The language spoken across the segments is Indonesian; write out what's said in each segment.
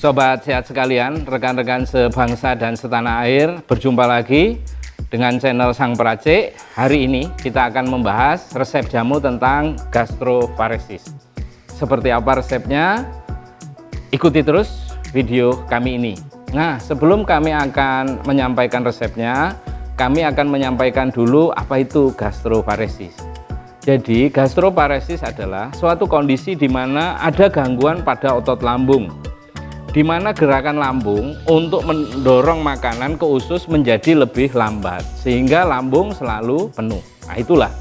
Sobat sehat sekalian, rekan-rekan sebangsa dan setanah air, berjumpa lagi dengan channel Sang Peracik. Hari ini kita akan membahas resep jamu tentang gastroparesis. Seperti apa resepnya? Ikuti terus video kami ini. Nah, sebelum kami akan menyampaikan resepnya, kami akan menyampaikan dulu apa itu gastroparesis. Jadi, gastroparesis adalah suatu kondisi di mana ada gangguan pada otot lambung, di mana gerakan lambung untuk mendorong makanan ke usus menjadi lebih lambat sehingga lambung selalu penuh. Nah, itulah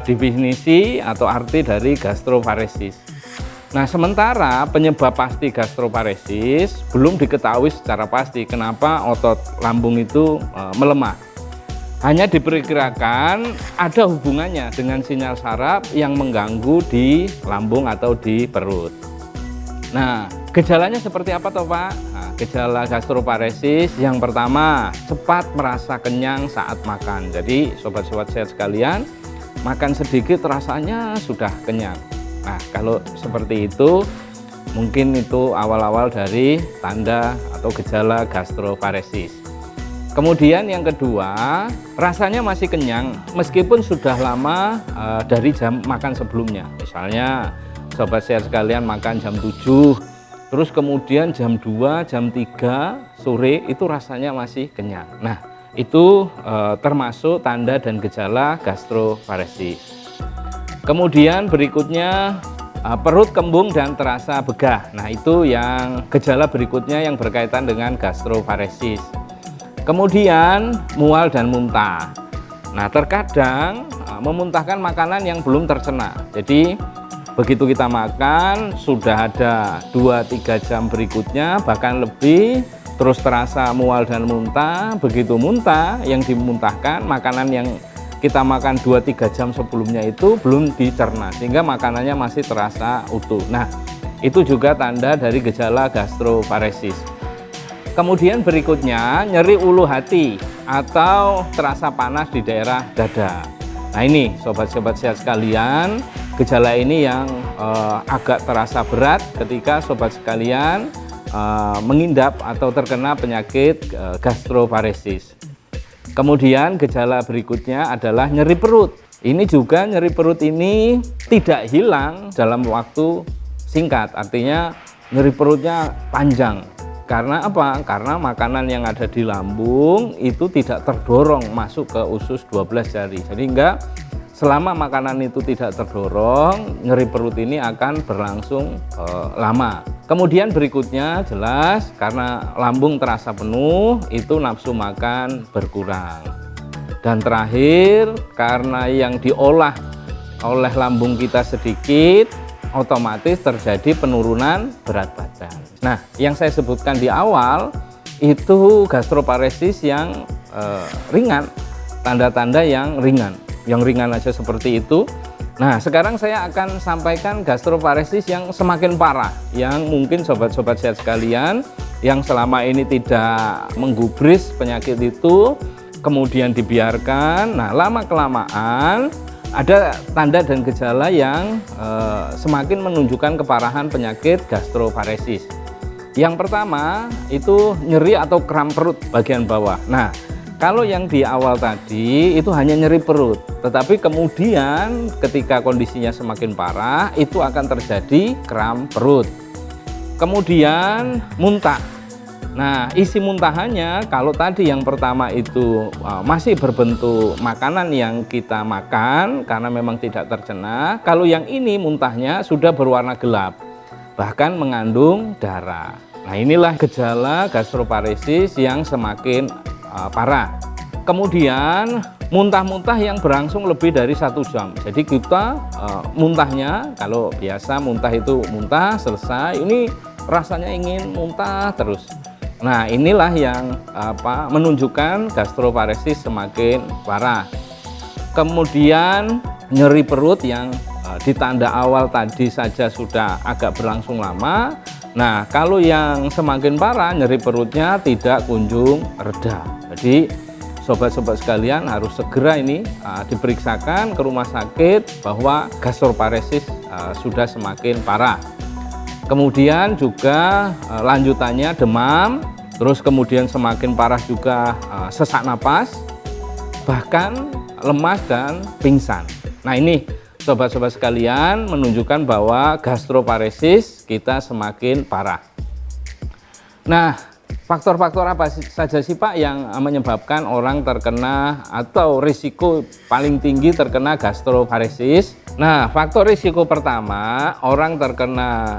definisi atau arti dari gastroparesis. Nah, sementara penyebab pasti gastroparesis belum diketahui secara pasti kenapa otot lambung itu melemah. Hanya diperkirakan ada hubungannya dengan sinyal saraf yang mengganggu di lambung atau di perut. Nah, gejalanya seperti apa toh Pak? Nah, gejala gastroparesis yang pertama, cepat merasa kenyang saat makan. Jadi sobat-sobat sehat sekalian, makan sedikit rasanya sudah kenyang. Nah, kalau seperti itu, mungkin itu awal-awal dari tanda atau gejala gastroparesis. Kemudian yang kedua, rasanya masih kenyang meskipun sudah lama dari jam makan sebelumnya. Misalnya sobat sehat sekalian makan jam 7, terus kemudian jam 2, jam 3 sore itu rasanya masih kenyang. Nah, itu termasuk tanda dan gejala gastroparesis. Kemudian berikutnya perut kembung dan terasa begah. Nah, itu yang gejala berikutnya yang berkaitan dengan gastroparesis. Kemudian mual dan muntah. Nah, terkadang memuntahkan makanan yang belum tercerna. Jadi begitu kita makan sudah ada 2-3 jam berikutnya bahkan lebih terus terasa mual dan muntah. Begitu muntah, yang dimuntahkan makanan yang kita makan 2-3 jam sebelumnya itu belum dicerna sehingga makanannya masih terasa utuh. Nah, itu juga tanda dari gejala gastroparesis. Kemudian berikutnya nyeri ulu hati atau terasa panas di daerah dada. Nah, ini sobat-sobat sehat sekalian, gejala ini yang agak terasa berat ketika sobat sekalian mengidap atau terkena penyakit gastroparesis. Kemudian gejala berikutnya adalah nyeri perut. Ini juga nyeri perut ini tidak hilang dalam waktu singkat, artinya nyeri perutnya panjang. Karena apa? Karena makanan yang ada di lambung itu tidak terdorong masuk ke usus 12 jari. Jadi selama makanan itu tidak terdorong, nyeri perut ini akan berlangsung lama. Kemudian berikutnya jelas karena lambung terasa penuh, itu nafsu makan berkurang. Dan terakhir, karena yang diolah oleh lambung kita sedikit, otomatis terjadi penurunan berat badan. Nah, yang saya sebutkan di awal itu gastroparesis yang ringan, tanda-tanda yang ringan aja seperti itu. Nah, sekarang saya akan sampaikan gastroparesis yang semakin parah, yang mungkin sobat-sobat sehat sekalian yang selama ini tidak menggubris penyakit itu, kemudian dibiarkan. Nah, lama-kelamaan ada tanda dan gejala yang semakin menunjukkan keparahan penyakit gastroparesis. Yang pertama itu nyeri atau kram perut bagian bawah. Nah, kalau yang di awal tadi itu hanya nyeri perut, tetapi kemudian ketika kondisinya semakin parah itu akan terjadi kram perut. Kemudian muntah. Nah, isi muntahannya kalau tadi yang pertama itu masih berbentuk makanan yang kita makan karena memang tidak tercerna. Kalau yang ini muntahnya sudah berwarna gelap, bahkan mengandung darah. Nah, inilah gejala gastroparesis yang semakin parah. Kemudian muntah-muntah yang berlangsung lebih dari 1 jam. Jadi kita muntahnya, kalau biasa muntah itu muntah selesai, ini rasanya ingin muntah terus. Nah, inilah yang menunjukkan gastroparesis semakin parah. Kemudian nyeri perut yang di tanda awal tadi saja sudah agak berlangsung lama. Nah, kalau yang semakin parah nyeri perutnya tidak kunjung reda. Jadi sobat-sobat sekalian harus segera ini diperiksakan ke rumah sakit bahwa gastroparesis sudah semakin parah. Kemudian juga lanjutannya demam, terus kemudian semakin parah juga sesak napas, bahkan lemas dan pingsan. Nah ini sobat-sobat sekalian menunjukkan bahwa gastroparesis kita semakin parah. Nah, faktor-faktor apa saja sih Pak yang menyebabkan orang terkena atau risiko paling tinggi terkena gastroparesis? Nah, faktor risiko pertama orang terkena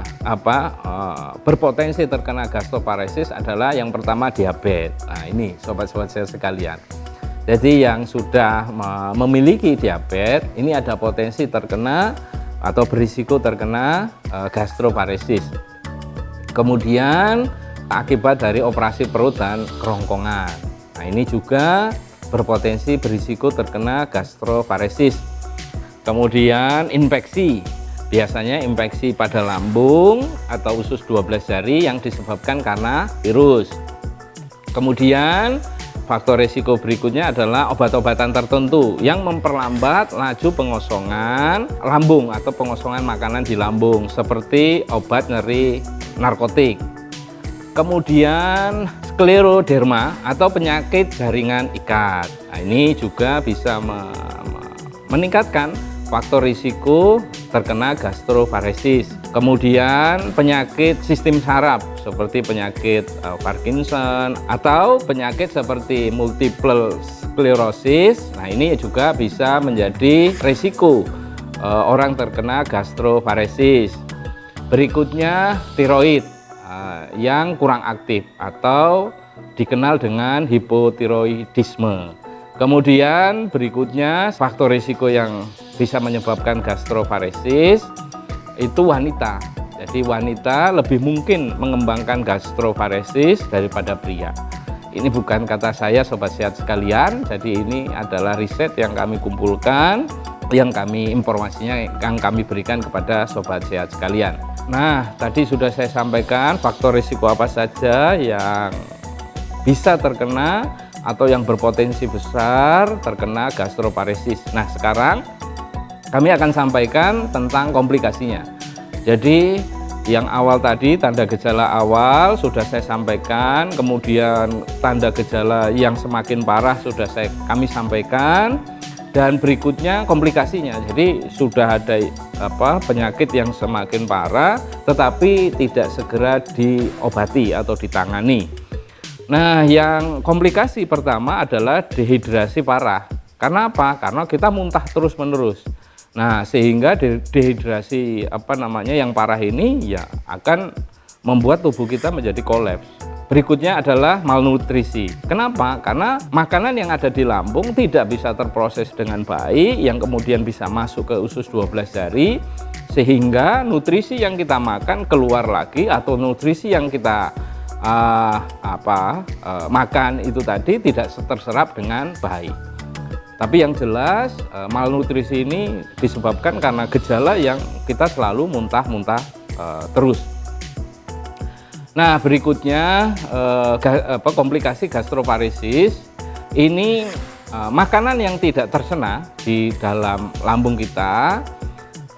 berpotensi terkena gastroparesis adalah yang pertama diabetes. Nah, ini sobat-sobat saya sekalian. Jadi yang sudah memiliki diabetes ini ada potensi terkena atau berisiko terkena gastroparesis. Kemudian akibat dari operasi perut dan kerongkongan. Nah, ini juga berpotensi berisiko terkena gastroparesis. Kemudian infeksi, biasanya infeksi pada lambung atau usus 12 jari yang disebabkan karena virus. Kemudian faktor risiko berikutnya adalah obat-obatan tertentu yang memperlambat laju pengosongan lambung atau pengosongan makanan di lambung seperti obat nyeri narkotik. Kemudian skleroderma atau penyakit jaringan ikat. Nah, ini juga bisa meningkatkan faktor risiko terkena gastroparesis. Kemudian penyakit sistem saraf seperti penyakit Parkinson atau penyakit seperti multiple sclerosis. Nah, ini juga bisa menjadi risiko orang terkena gastroparesis. Berikutnya tiroid yang kurang aktif atau dikenal dengan hipotiroidisme. Kemudian berikutnya faktor risiko yang bisa menyebabkan gastroparesis itu wanita. Jadi wanita lebih mungkin mengembangkan gastroparesis daripada pria. Ini bukan kata saya sobat sehat sekalian, jadi ini adalah riset yang kami kumpulkan, yang kami berikan kepada sobat sehat sekalian. Nah, tadi sudah saya sampaikan faktor risiko apa saja yang bisa terkena atau yang berpotensi besar terkena gastroparesis. Nah, sekarang kami akan sampaikan tentang komplikasinya. Jadi yang awal tadi tanda gejala awal sudah saya sampaikan, kemudian tanda gejala yang semakin parah sudah kami sampaikan, dan berikutnya komplikasinya. Jadi sudah ada penyakit yang semakin parah tetapi tidak segera diobati atau ditangani. Nah, yang komplikasi pertama adalah dehidrasi parah. Karena apa? Karena kita muntah terus-menerus. Nah, sehingga dehidrasi yang parah ini ya akan membuat tubuh kita menjadi kolaps. Berikutnya adalah malnutrisi. Kenapa? Karena makanan yang ada di lambung tidak bisa terproses dengan baik, yang kemudian bisa masuk ke usus 12 jari, sehingga nutrisi yang kita makan keluar lagi, atau nutrisi yang kita makan itu tadi tidak terserap dengan baik. Tapi yang jelas malnutrisi ini disebabkan karena gejala yang kita selalu muntah-muntah terus. Nah, berikutnya komplikasi gastroparesis ini makanan yang tidak terserna di dalam lambung kita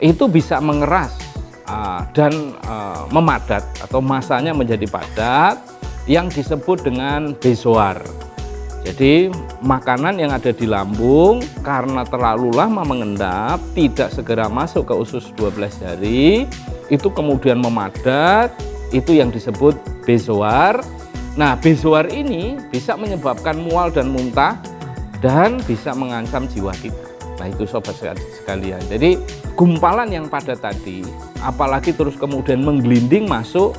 itu bisa mengeras dan memadat atau masanya menjadi padat yang disebut dengan bezoar. Jadi makanan yang ada di lambung karena terlalu lama mengendap tidak segera masuk ke usus 12 jari itu kemudian memadat, itu yang disebut bezoar. Nah, bezoar ini bisa menyebabkan mual dan muntah dan bisa mengancam jiwa kita. Nah, itu sobat sehat sekalian. Jadi gumpalan yang padat tadi apalagi terus kemudian menggelinding masuk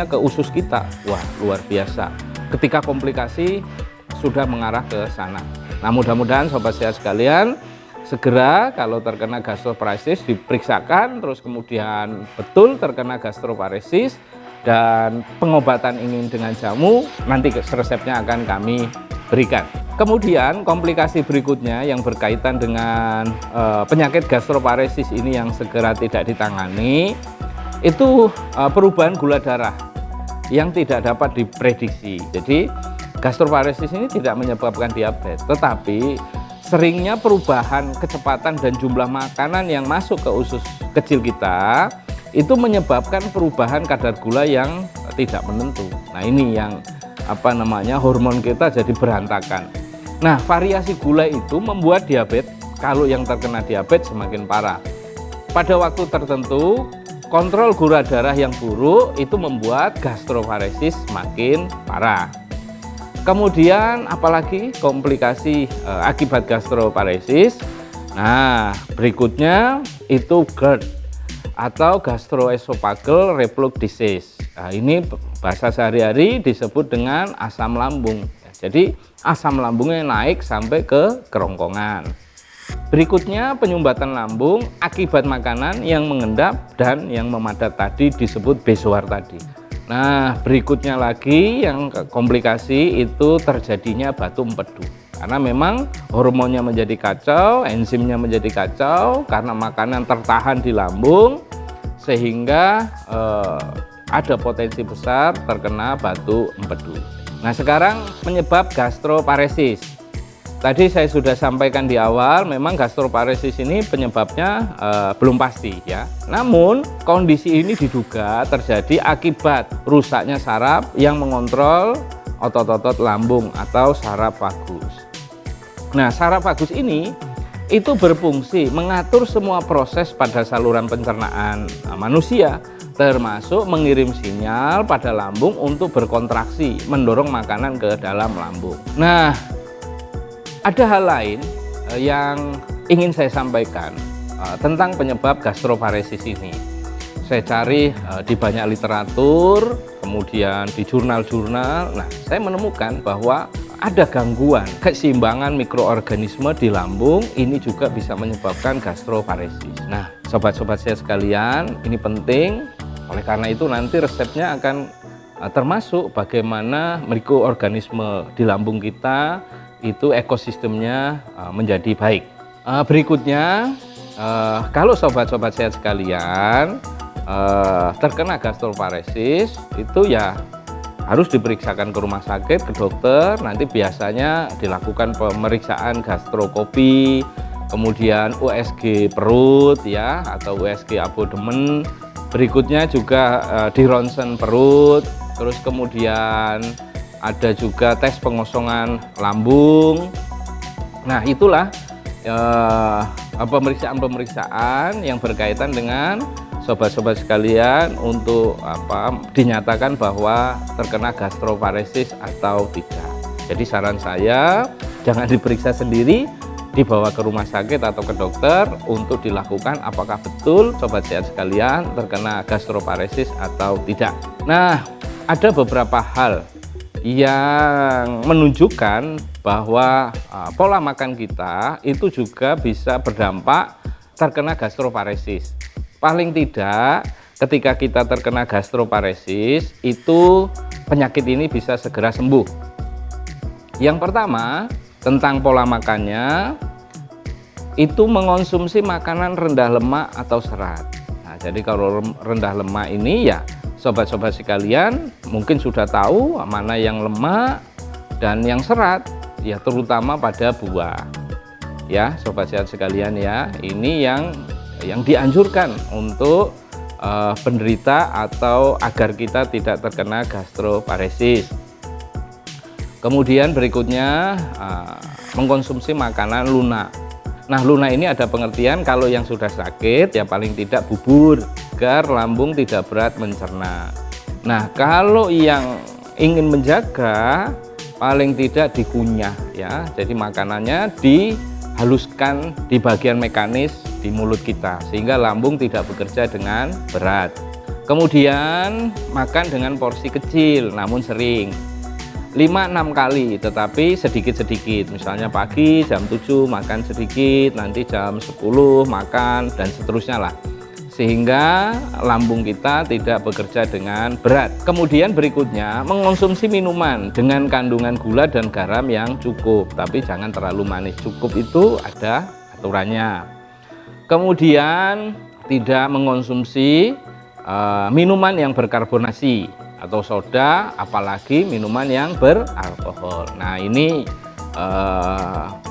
ke usus kita. Wah, luar biasa. Ketika komplikasi sudah mengarah ke sana. Nah, mudah-mudahan sobat sehat sekalian segera kalau terkena gastroparesis diperiksakan, terus kemudian betul terkena gastroparesis, dan pengobatan ini dengan jamu nanti resepnya akan kami berikan. Kemudian komplikasi berikutnya yang berkaitan dengan penyakit gastroparesis ini yang segera tidak ditangani itu perubahan gula darah yang tidak dapat diprediksi. Jadi gastroparesis ini tidak menyebabkan diabetes, tetapi seringnya perubahan kecepatan dan jumlah makanan yang masuk ke usus kecil kita itu menyebabkan perubahan kadar gula yang tidak menentu. Nah, ini yang hormon kita jadi berantakan. Nah, variasi gula itu membuat diabetes, kalau yang terkena diabetes semakin parah. Pada waktu tertentu, kontrol gula darah yang buruk itu membuat gastroparesis semakin parah. Kemudian apalagi komplikasi akibat gastroparesis? Nah, berikutnya itu GERD atau gastroesophageal reflux disease. Nah, ini bahasa sehari-hari disebut dengan asam lambung. Jadi asam lambungnya naik sampai ke kerongkongan. Berikutnya penyumbatan lambung akibat makanan yang mengendap dan yang memadat tadi disebut bezoar tadi. Nah, berikutnya lagi yang komplikasi itu terjadinya batu empedu. Karena memang hormonnya menjadi kacau, enzimnya menjadi kacau karena makanan tertahan di lambung, sehingga ada potensi besar terkena batu empedu. Nah, sekarang penyebab gastroparesis. Tadi saya sudah sampaikan di awal, memang gastroparesis ini penyebabnya belum pasti ya. Namun kondisi ini diduga terjadi akibat rusaknya saraf yang mengontrol otot-otot lambung atau saraf vagus. Nah, saraf vagus ini itu berfungsi mengatur semua proses pada saluran pencernaan manusia, termasuk mengirim sinyal pada lambung untuk berkontraksi, mendorong makanan ke dalam lambung. Nah, ada hal lain yang ingin saya sampaikan tentang penyebab gastroparesis ini. Saya cari di banyak literatur, kemudian di jurnal-jurnal. Nah, saya menemukan bahwa ada gangguan keseimbangan mikroorganisme di lambung, ini juga bisa menyebabkan gastroparesis. Nah, sobat-sobat saya sekalian, ini penting. Oleh karena itu nanti resepnya akan termasuk bagaimana mikroorganisme di lambung kita itu ekosistemnya menjadi baik. Berikutnya, kalau sobat-sobat sehat sekalian terkena gastroparesis, itu ya harus diperiksakan ke rumah sakit, ke dokter. Nanti biasanya dilakukan pemeriksaan gastroskopi, kemudian USG perut ya, atau USG abdomen. Berikutnya juga di ronsen perut, terus kemudian ada juga tes pengosongan lambung. Nah, itulah pemeriksaan-pemeriksaan yang berkaitan dengan sobat-sobat sekalian untuk dinyatakan bahwa terkena gastroparesis atau tidak. Jadi saran saya jangan diperiksa sendiri, dibawa ke rumah sakit atau ke dokter untuk dilakukan apakah betul sobat sehat sekalian terkena gastroparesis atau tidak. Nah, ada beberapa hal yang menunjukkan bahwa pola makan kita itu juga bisa berdampak terkena gastroparesis. Paling tidak ketika kita terkena gastroparesis itu penyakit ini bisa segera sembuh. Yang pertama tentang pola makannya, itu mengonsumsi makanan rendah lemak atau serat. Nah, jadi kalau rendah lemak ini ya sobat-sobat sekalian mungkin sudah tahu mana yang lemak dan yang serat, ya terutama pada buah. Ya, sobat sehat sekalian ya, ini yang dianjurkan untuk penderita atau agar kita tidak terkena gastroparesis. Kemudian berikutnya mengkonsumsi makanan lunak. Nah, lunak ini ada pengertian kalau yang sudah sakit ya paling tidak bubur agar lambung tidak berat mencerna. Nah, kalau yang ingin menjaga paling tidak dikunyah ya. Jadi makanannya dihaluskan di bagian mekanis di mulut kita sehingga lambung tidak bekerja dengan berat. Kemudian makan dengan porsi kecil namun sering. 5-6 kali tetapi sedikit-sedikit, misalnya pagi jam 7 makan sedikit, nanti jam 10 makan dan seterusnya lah, sehingga lambung kita tidak bekerja dengan berat. Kemudian berikutnya mengonsumsi minuman dengan kandungan gula dan garam yang cukup, tapi jangan terlalu manis. Cukup itu ada aturannya. Kemudian tidak mengonsumsi minuman yang berkarbonasi atau soda, apalagi minuman yang beralkohol. Nah, ini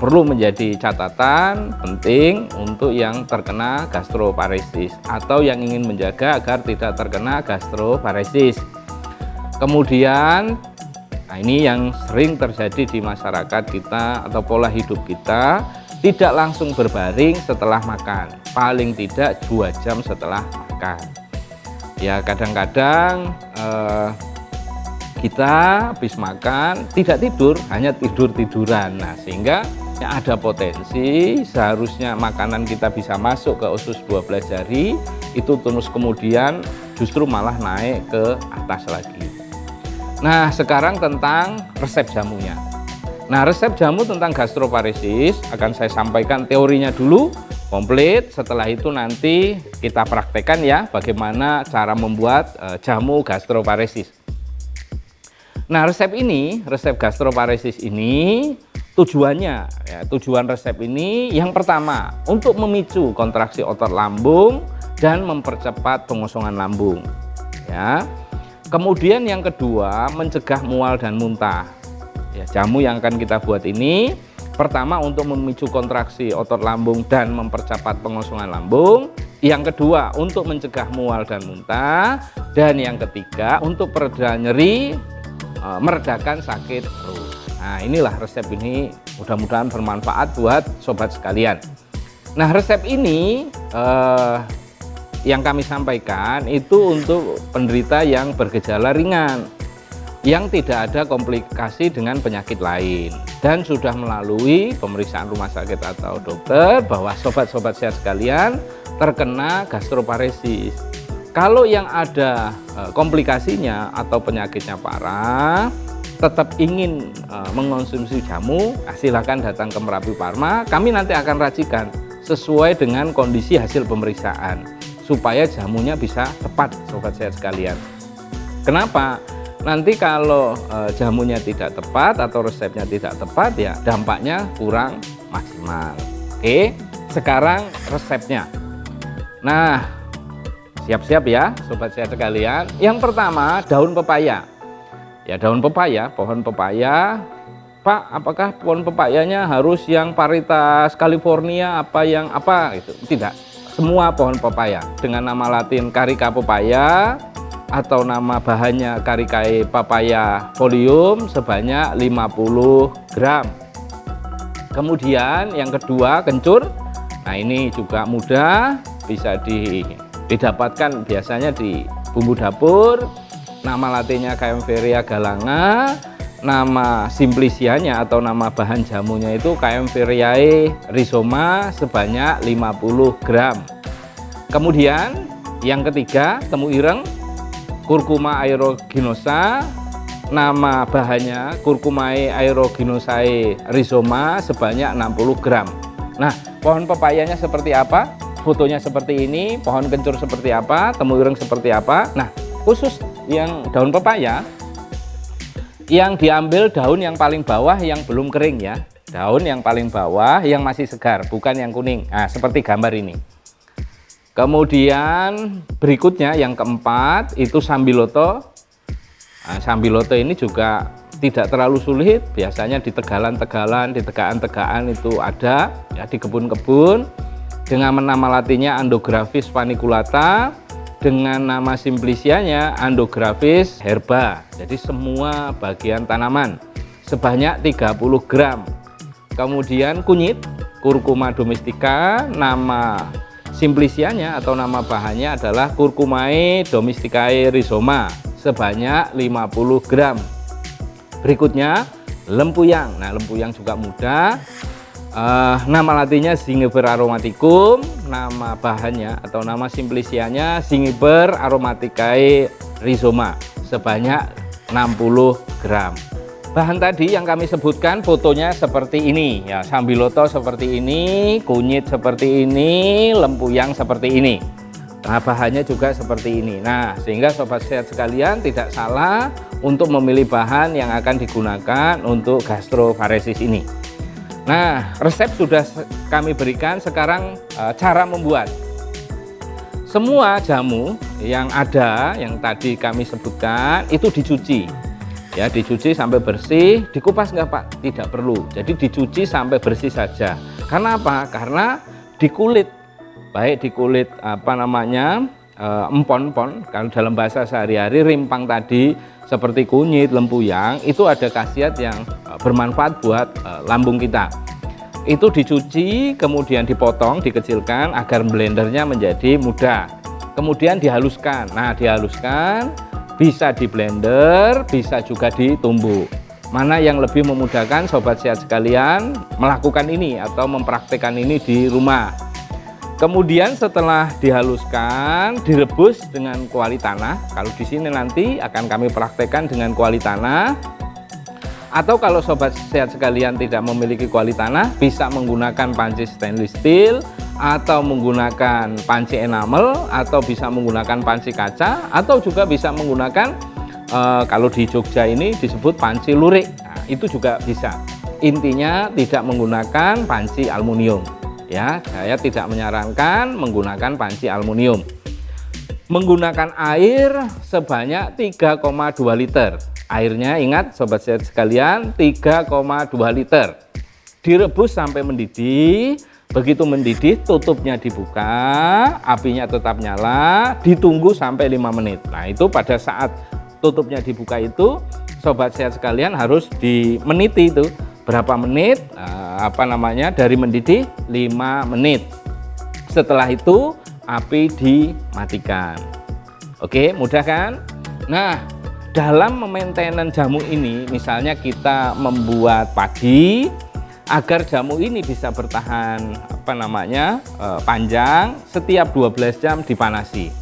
perlu menjadi catatan penting untuk yang terkena gastroparesis atau yang ingin menjaga agar tidak terkena gastroparesis. Kemudian, nah ini yang sering terjadi di masyarakat kita atau pola hidup kita, tidak langsung berbaring setelah makan, paling tidak 2 jam setelah makan. Ya kadang-kadang kita habis makan tidak tidur, hanya tidur-tiduran. Nah sehingga ya ada potensi seharusnya makanan kita bisa masuk ke usus 12 jari, itu terus kemudian justru malah naik ke atas lagi. Nah sekarang tentang resep jamunya. Nah resep jamu tentang gastroparesis akan saya sampaikan teorinya dulu komplit, setelah itu nanti kita praktekkan ya bagaimana cara membuat jamu gastroparesis. Nah resep gastroparesis ini tujuannya, ya, tujuan resep ini yang pertama untuk memicu kontraksi otot lambung dan mempercepat pengosongan lambung. Ya. Kemudian yang kedua mencegah mual dan muntah. Ya, jamu yang akan kita buat ini pertama untuk memicu kontraksi otot lambung dan mempercepat pengosongan lambung. Yang kedua untuk mencegah mual dan muntah. Dan yang ketiga untuk pereda nyeri, meredakan sakit perut. Nah inilah resep ini, mudah-mudahan bermanfaat buat sobat sekalian. Nah resep ini yang kami sampaikan itu untuk penderita yang bergejala ringan, yang tidak ada komplikasi dengan penyakit lain dan sudah melalui pemeriksaan rumah sakit atau dokter bahwa sobat-sobat sehat sekalian terkena gastroparesis. Kalau yang ada komplikasinya atau penyakitnya parah, tetap ingin mengonsumsi jamu, silakan datang ke Merapi Pharma. Kami nanti akan racikan sesuai dengan kondisi hasil pemeriksaan supaya jamunya bisa tepat sobat sehat sekalian. Kenapa? Nanti kalau jamunya tidak tepat atau resepnya tidak tepat ya dampaknya kurang maksimal. Oke, sekarang resepnya. Nah, siap-siap ya sobat sehat sekalian. Yang pertama daun pepaya. Ya daun pepaya, pohon pepaya. Pak, apakah pohon pepayanya harus yang varietas California apa yang apa gitu? Tidak. Semua pohon pepaya dengan nama latin Carica papaya atau nama bahannya Caricaea papaya folium sebanyak 50 gram. Kemudian yang kedua kencur. Nah ini juga mudah, bisa didapatkan biasanya di bumbu dapur. Nama latinnya Kaempferia galanga, nama simplicianya atau nama bahan jamunya itu Kaempferiae rhizoma sebanyak 50 gram. Kemudian yang ketiga temu ireng, Curcuma aeruginosa, nama bahannya Curcumae aeruginosae rhizoma sebanyak 60 gram. Nah pohon pepayanya seperti apa? Fotonya seperti ini, pohon kencur seperti apa, temu ireng seperti apa. Nah khusus yang daun pepaya, yang diambil daun yang paling bawah yang belum kering ya, daun yang paling bawah yang masih segar, bukan yang kuning. Nah seperti gambar ini. Kemudian berikutnya yang keempat itu sambiloto. Nah, sambiloto ini juga tidak terlalu sulit, biasanya di tegalan-tegalan, di tegaan-tegaan itu ada ya, di kebun-kebun, dengan nama latinnya Andrographis paniculata, dengan nama simplicianya Andrographis herba. Jadi semua bagian tanaman sebanyak 30 gram. Kemudian kunyit Curcuma domestica, nama simplicianya atau nama bahannya adalah Curcumae domesticae rhizoma sebanyak 50 gram. Berikutnya lempuyang. Nah lempuyang juga mudah. Nama latinnya Zingiber aromaticum, nama bahannya atau nama simplicianya Zingiber aromaticae rhizoma sebanyak 60 gram. Bahan tadi yang kami sebutkan fotonya seperti ini ya, sambiloto seperti ini, kunyit seperti ini, lempuyang seperti ini. Nah bahannya juga seperti ini. Nah sehingga sobat sehat sekalian tidak salah untuk memilih bahan yang akan digunakan untuk gastroparesis ini. Nah resep sudah kami berikan, sekarang cara membuat. Semua jamu yang ada yang tadi kami sebutkan itu dicuci Ya, dicuci sampai bersih. Dikupas nggak Pak? Tidak perlu. Jadi dicuci sampai bersih saja. Karena apa? Karena di kulit, baik di kulit empon-empon, kalau dalam bahasa sehari-hari rimpang tadi seperti kunyit, lempuyang, itu ada khasiat yang bermanfaat buat lambung kita. Itu dicuci, kemudian dipotong, dikecilkan agar blendernya menjadi mudah. Kemudian dihaluskan. Nah, dihaluskan bisa di blender, bisa juga ditumbuk. Mana yang lebih memudahkan sobat sehat sekalian melakukan ini atau mempraktekkan ini di rumah. Kemudian setelah dihaluskan, direbus dengan kuali tanah. Kalau di sini nanti akan kami praktekkan dengan kuali tanah. Atau kalau sobat sehat sekalian tidak memiliki kuali tanah, bisa menggunakan panci stainless steel, atau menggunakan panci enamel, atau bisa menggunakan panci kaca, atau juga bisa menggunakan kalau di Jogja ini disebut panci lurik. Nah, itu juga bisa. Intinya tidak menggunakan panci aluminium. Ya, saya tidak menyarankan menggunakan panci aluminium. Menggunakan air sebanyak 3,2 liter. Airnya ingat sobat sehat sekalian 3,2 liter. Direbus sampai mendidih. Begitu mendidih tutupnya dibuka, apinya tetap nyala, ditunggu sampai 5 menit. Nah, itu pada saat tutupnya dibuka itu sobat sehat sekalian harus dimeniti itu berapa menit, dari mendidih 5 menit. Setelah itu api dimatikan. Oke, mudah kan? Nah, dalam memainten jamu ini, misalnya kita membuat pagi agar jamu ini bisa bertahan panjang, setiap 12 jam dipanasi.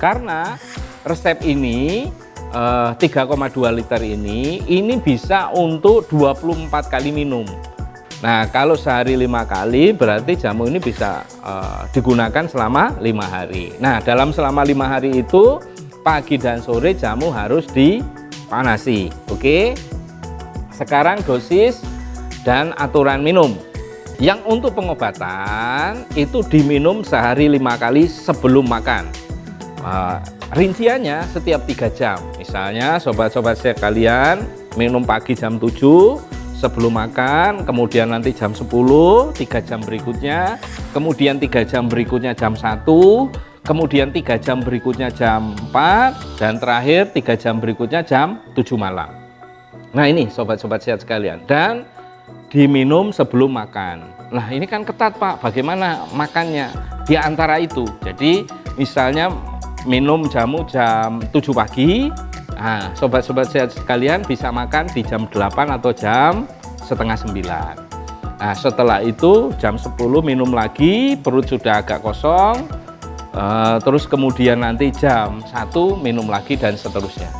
Karena resep ini 3,2 liter ini bisa untuk 24 kali minum. Nah, kalau sehari 5 kali berarti jamu ini bisa digunakan selama 5 hari. Nah, dalam selama 5 hari itu pagi dan sore jamu harus dipanasi. Oke. Sekarang dosis dan aturan minum. Yang untuk pengobatan itu diminum sehari 5 kali sebelum makan. Rinciannya setiap 3 jam. Misalnya sobat-sobat sekalian minum pagi jam 7 sebelum makan, kemudian nanti jam 10, 3 jam berikutnya, kemudian 3 jam berikutnya jam 1, kemudian 3 jam berikutnya jam 4, dan terakhir 3 jam berikutnya jam 7 malam. Nah, ini sobat-sobat sehat sekalian, dan diminum sebelum makan. Nah, ini kan ketat Pak, bagaimana makannya di antara itu? Jadi misalnya minum jamu jam 7 pagi, nah, sobat-sobat sehat sekalian bisa makan di jam 8 atau jam setengah 9. Nah, setelah itu jam 10 minum lagi, perut sudah agak kosong, terus kemudian nanti jam 1 minum lagi dan seterusnya.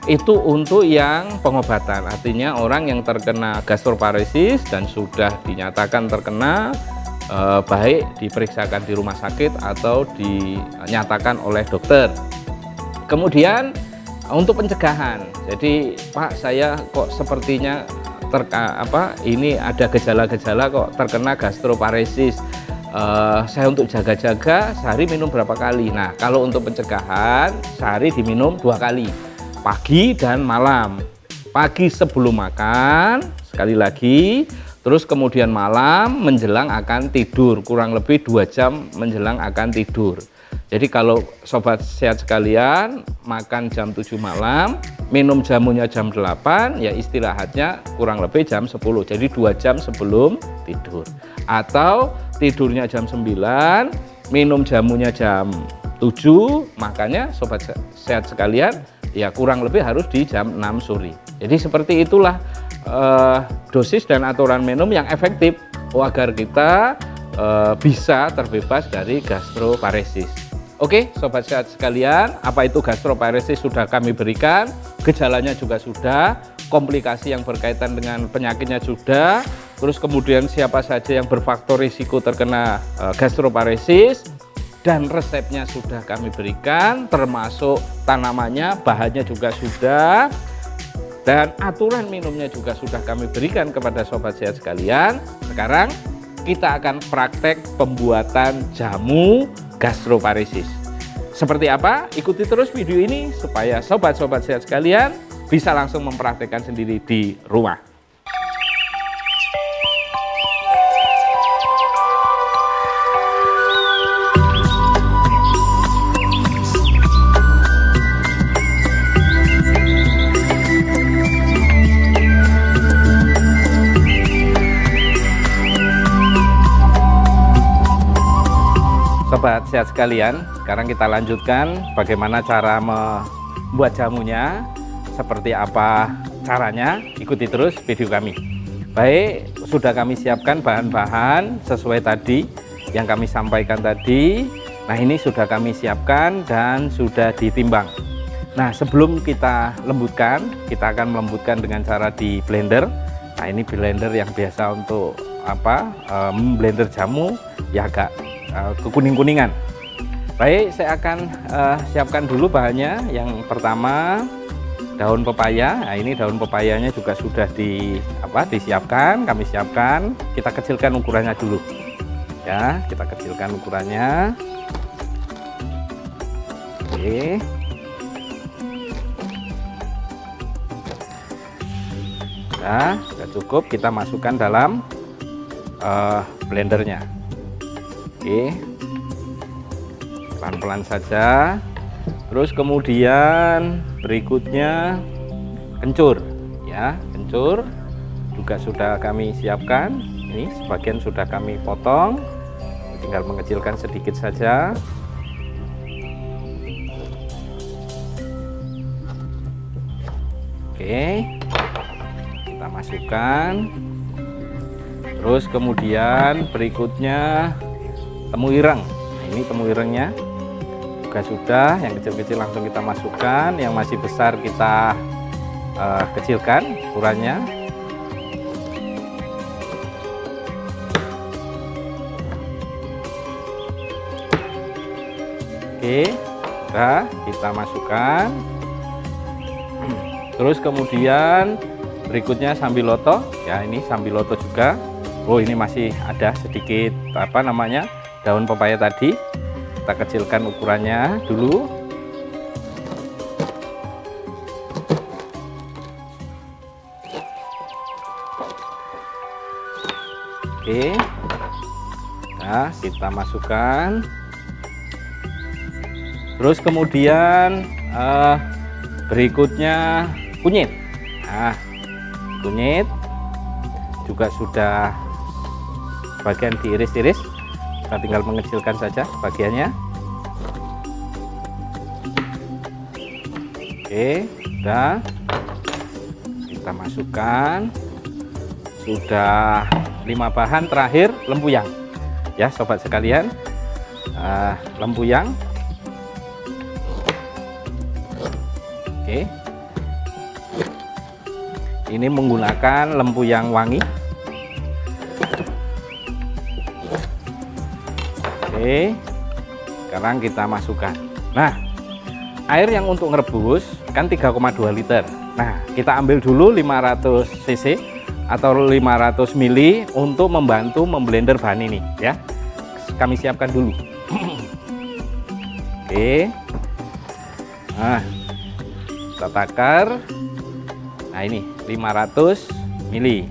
Itu untuk yang pengobatan, artinya orang yang terkena gastroparesis dan sudah dinyatakan terkena, baik diperiksakan di rumah sakit atau dinyatakan oleh dokter. Kemudian untuk pencegahan, jadi Pak, saya kok sepertinya ini ada gejala-gejala kok terkena gastroparesis. Saya untuk jaga-jaga sehari minum berapa kali? Nah, kalau untuk pencegahan sehari diminum 2 kali, pagi dan malam. Pagi sebelum makan sekali lagi, terus kemudian malam menjelang akan tidur, kurang lebih 2 jam menjelang akan tidur. Jadi kalau sobat sehat sekalian makan jam 7 malam, minum jamunya jam 8, ya istirahatnya kurang lebih jam 10. Jadi 2 jam sebelum tidur. Atau tidurnya jam 9, minum jamunya jam 7, makanya sobat sehat sekalian ya kurang lebih harus di jam 6 sore. Jadi seperti itulah dosis dan aturan minum yang efektif agar kita bisa terbebas dari gastroparesis. Oke, sobat sehat sekalian, apa itu gastroparesis sudah kami berikan, gejalanya juga sudah, komplikasi yang berkaitan dengan penyakitnya sudah, terus kemudian siapa saja yang berfaktor risiko terkena gastroparesis, dan resepnya sudah kami berikan, termasuk tanamannya, bahannya juga sudah, dan aturan minumnya juga sudah kami berikan kepada sobat sehat sekalian. Sekarang kita akan praktek pembuatan jamu gastroparesis. Seperti apa? Ikuti terus video ini supaya sobat-sobat sehat sekalian bisa langsung mempraktekkan sendiri di rumah. Sobat sehat sekalian, sekarang kita lanjutkan bagaimana cara membuat jamunya, seperti apa caranya, ikuti terus video kami. Baik, sudah kami siapkan bahan-bahan sesuai tadi yang kami sampaikan tadi. Nah, ini sudah kami siapkan dan sudah ditimbang. Nah, sebelum kita lembutkan, kita akan melembutkan dengan cara di blender. Nah, ini blender yang biasa untuk blender jamu, ya agak kekuning-kuningan. Baik, saya akan siapkan dulu bahannya. Yang pertama daun pepaya. Nah, ini daun pepayanya juga sudah disiapkan, kami siapkan. Kita kecilkan ukurannya dulu. Ya, kita kecilkan ukurannya. Oke. Nah, sudah cukup, kita masukkan dalam blendernya. Oke, pelan-pelan saja. Terus kemudian berikutnya kencur, ya, kencur juga sudah kami siapkan. Ini sebagian sudah kami potong, tinggal mengecilkan sedikit saja. Oke, kita masukkan. Terus kemudian berikutnya temu ireng. Nah, ini temu irengnya juga sudah, yang kecil-kecil langsung kita masukkan, yang masih besar kita kecilkan ukurannya. Oke, sudah kita masukkan. Terus kemudian berikutnya sambiloto, ya, ini sambiloto juga. Oh, ini masih ada sedikit daun pepaya tadi, kita kecilkan ukurannya dulu. Oke, nah kita masukkan. Terus kemudian berikutnya kunyit. Nah, kunyit juga sudah bagian diiris-iris. Kita tinggal mengecilkan saja bagiannya. Oke, sudah kita masukkan. Sudah 5 bahan, terakhir lempuyang, ya sobat sekalian. Lempuyang. Oke, ini menggunakan lempuyang wangi. Oke, sekarang kita masukkan. Nah, air yang untuk ngerebus kan 3,2 liter. Nah, kita ambil dulu 500 cc atau 500 ml untuk membantu memblender bahan ini, ya. Kami siapkan dulu. Oke. Nah, kita takar. Nah, ini 500 ml.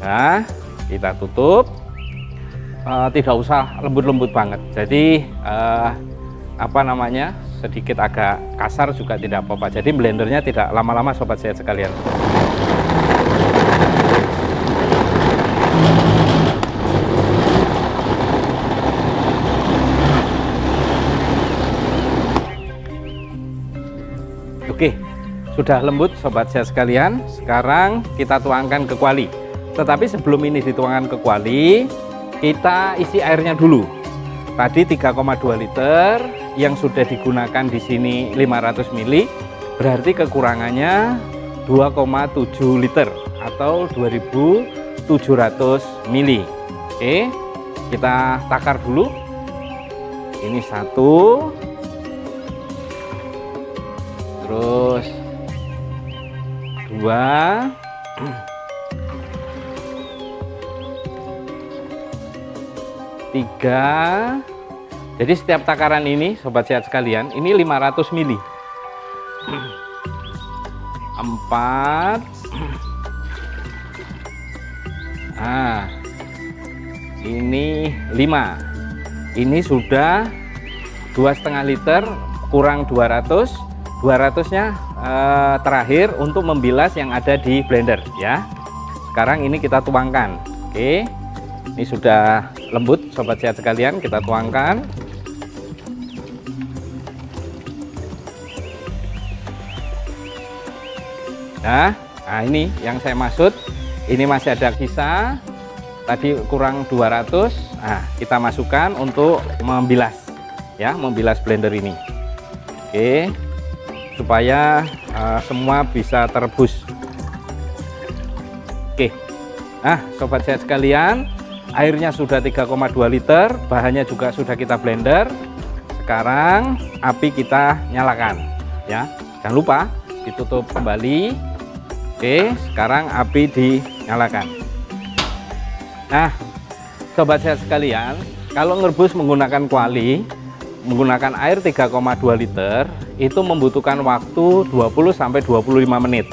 Nah, kita tutup. Tidak usah lembut-lembut banget, jadi sedikit agak kasar juga tidak apa-apa, jadi blendernya tidak lama-lama sobat sehat sekalian. Oke, sudah lembut sobat sehat sekalian. Sekarang kita tuangkan ke kuali, tetapi sebelum ini dituangkan ke kuali, kita isi airnya dulu. Tadi 3,2 liter, yang sudah digunakan di sini 500 ml, berarti kekurangannya 2,7 liter atau 2700 ml. Oke, kita takar dulu. Ini 1, terus 2, 3. Jadi setiap takaran ini sobat sehat sekalian, ini 500 ml. 4. Nah, ini 5. Ini sudah 2,5 liter kurang 200. 200-nya terakhir untuk membilas yang ada di blender ya. Sekarang ini kita tuangkan. Oke, ini sudah lembut sobat sehat sekalian, kita tuangkan. Nah, ini yang saya maksud, ini masih ada sisa tadi kurang 200. Nah, kita masukkan untuk membilas ya, membilas blender ini. Oke, supaya semua bisa terebus. Oke, nah sobat sehat sekalian, airnya sudah 3,2 liter, bahannya juga sudah kita blender. Sekarang api kita nyalakan ya, jangan lupa ditutup kembali. Oke, sekarang api dinyalakan. Nah sobat sehat sekalian, kalau ngerebus menggunakan kuali, menggunakan air 3,2 liter, itu membutuhkan waktu 20-25 menit.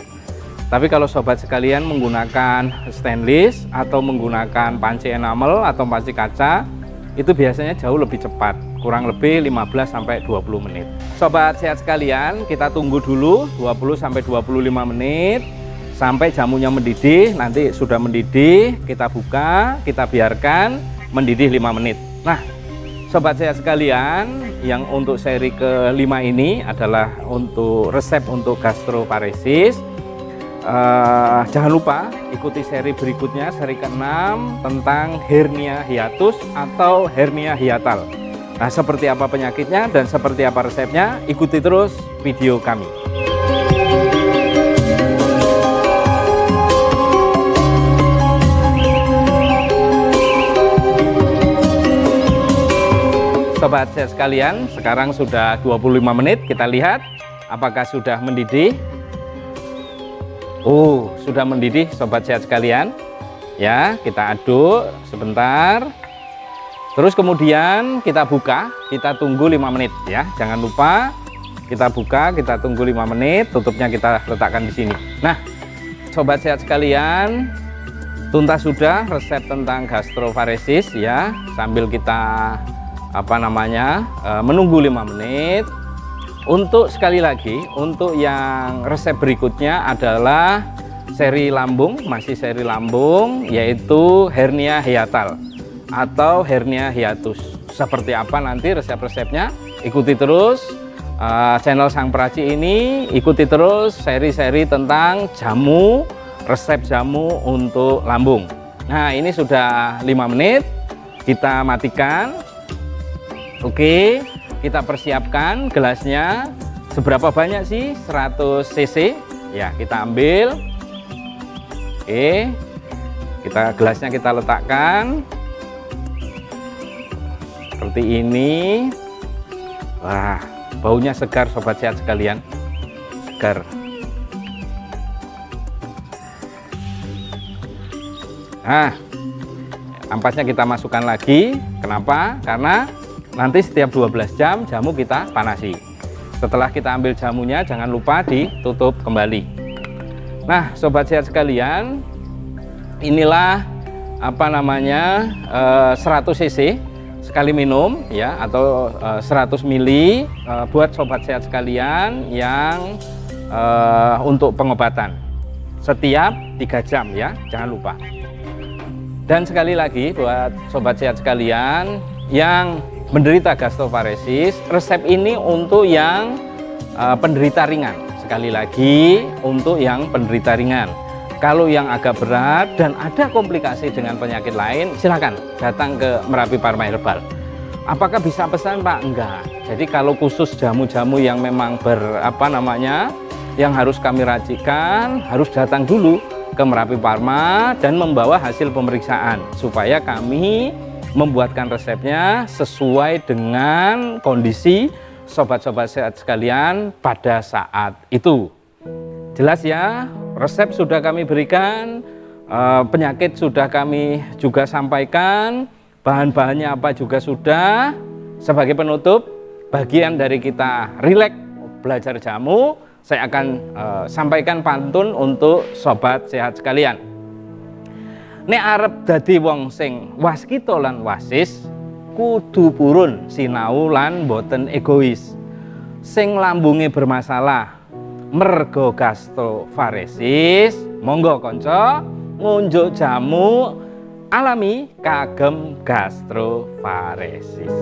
Tapi kalau sobat sekalian menggunakan stainless atau menggunakan panci enamel atau panci kaca, itu biasanya jauh lebih cepat, kurang lebih 15-20 menit. Sobat sehat sekalian, kita tunggu dulu 20-25 menit sampai jamunya mendidih. Nanti sudah mendidih, kita buka, kita biarkan mendidih 5 menit. Nah sobat sehat sekalian, yang untuk seri ke-5 ini adalah untuk resep untuk gastroparesis. Jangan lupa ikuti seri berikutnya, seri ke-6 tentang hernia hiatus atau hernia hiatal. Nah seperti apa penyakitnya dan seperti apa resepnya, ikuti terus video kami. Sobat sehat sekalian, sekarang sudah 25 menit, kita lihat apakah sudah mendidih. Oh, sudah mendidih sobat sehat sekalian. Ya, kita aduk sebentar. Terus kemudian kita buka, kita tunggu 5 menit ya. Jangan lupa kita buka, kita tunggu 5 menit, tutupnya kita letakkan di sini. Nah, sobat sehat sekalian, tuntas sudah resep tentang gastroparesis ya, sambil kita menunggu 5 menit. Untuk sekali lagi, untuk yang resep berikutnya adalah seri lambung, masih seri lambung, yaitu hernia hiatal atau hernia hiatus. Seperti apa nanti resep-resepnya, ikuti terus channel Sang Praci ini, ikuti terus seri-seri tentang jamu, resep jamu untuk lambung. Nah ini sudah 5 menit, kita matikan. Oke, kita persiapkan gelasnya. Seberapa banyak sih? 100 cc ya, kita ambil. Oke, gelasnya kita letakkan seperti ini. Wah, baunya segar sobat sehat sekalian, segar. Nah, ampasnya kita masukkan lagi. Kenapa? Karena nanti setiap 12 jam jamu kita panasi. Setelah kita ambil jamunya, jangan lupa ditutup kembali. Nah sobat sehat sekalian, inilah 100 cc sekali minum ya, atau 100 ml buat sobat sehat sekalian yang untuk pengobatan setiap 3 jam ya, jangan lupa. Dan sekali lagi buat sobat sehat sekalian yang menderita gastroparesis, resep ini untuk yang penderita ringan. Sekali lagi untuk yang penderita ringan. Kalau yang agak berat dan ada komplikasi dengan penyakit lain, silakan datang ke Merapi Pharma Herbal. Apakah bisa pesan Pak? Enggak. Jadi kalau khusus jamu-jamu yang memang yang harus kami racikan, harus datang dulu ke Merapi Pharma dan membawa hasil pemeriksaan supaya kami membuatkan resepnya sesuai dengan kondisi sobat-sobat sehat sekalian pada saat itu. Jelas ya, resep sudah kami berikan, penyakit sudah kami juga sampaikan, bahan-bahannya apa juga sudah. Sebagai penutup, bagian dari kita rileks belajar jamu, saya akan sampaikan pantun untuk sobat sehat sekalian. Nek arep dadi wong sing waskita lan wasis, kudu purun sinau lan boten egois. Sing lambunge bermasalah mergo gastroparesis, monggo kanca ngunjuk jamu alami kagem gastroparesis.